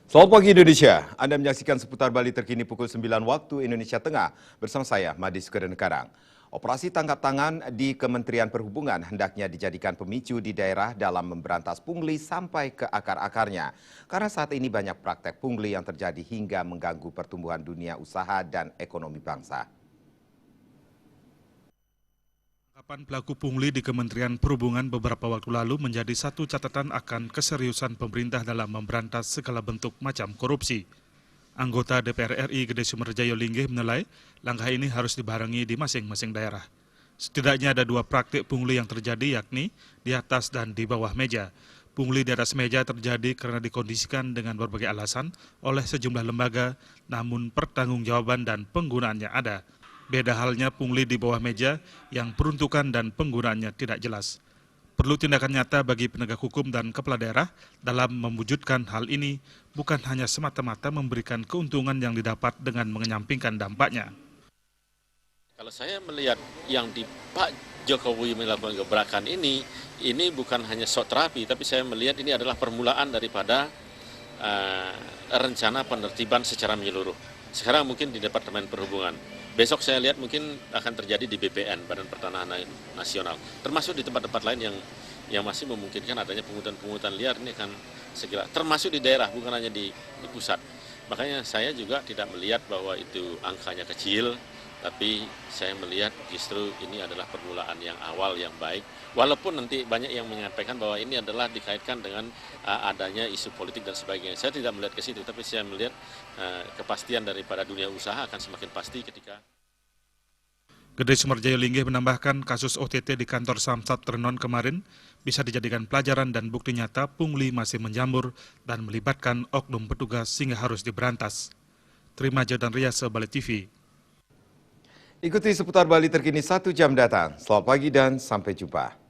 Selamat pagi Indonesia, Anda menyaksikan seputar Bali terkini pukul 9 waktu Indonesia Tengah bersama saya, Madi Sukadenekarang. Operasi tangkap tangan di Kementerian Perhubungan hendaknya dijadikan pemicu di daerah dalam memberantas pungli sampai ke akar-akarnya. Karena saat ini banyak praktek pungli yang terjadi hingga mengganggu pertumbuhan dunia usaha dan ekonomi bangsa. Penangkapan pelaku pungli di Kementerian Perhubungan beberapa waktu lalu menjadi satu catatan akan keseriusan pemerintah dalam memberantas segala bentuk macam korupsi. Anggota DPR RI Gede Sumerjayo Linggih menilai langkah ini harus dibarengi di masing-masing daerah. Setidaknya ada dua praktik pungli yang terjadi, yakni di atas dan di bawah meja. Pungli di atas meja terjadi karena dikondisikan dengan berbagai alasan oleh sejumlah lembaga, namun pertanggungjawaban dan penggunaannya ada. Beda halnya pungli di bawah meja yang peruntukan dan penggunaannya tidak jelas. Perlu tindakan nyata bagi penegak hukum dan kepala daerah dalam mewujudkan hal ini, bukan hanya semata-mata memberikan keuntungan yang didapat dengan menyampingkan dampaknya. Kalau saya melihat yang di Pak Jokowi melakukan gebrakan ini bukan hanya shock terapi, tapi saya melihat ini adalah permulaan daripada rencana penertiban secara menyeluruh. Sekarang mungkin di Departemen Perhubungan. Besok saya lihat mungkin akan terjadi di BPN, Badan Pertanahan Nasional. Termasuk di tempat-tempat lain yang masih memungkinkan adanya pungutan-pungutan liar ini akan segera. Termasuk di daerah, bukan hanya di pusat. Makanya saya juga tidak melihat bahwa itu angkanya kecil, tapi saya melihat justru ini adalah permulaan yang awal yang baik. Walaupun nanti banyak yang menyampaikan bahwa ini adalah dikaitkan dengan adanya isu politik dan sebagainya. Saya tidak melihat ke situ, tapi saya melihat kepastian daripada dunia usaha akan semakin pasti ketika. Gede Sumerjayo Linggih menambahkan kasus OTT di kantor Samsat Trenon kemarin bisa dijadikan pelajaran dan bukti nyata pungli masih menjamur dan melibatkan oknum petugas sehingga harus diberantas. Terima Jordan Rias, Bali TV. Ikuti seputar Bali terkini 1 jam datang. Selamat pagi dan sampai jumpa.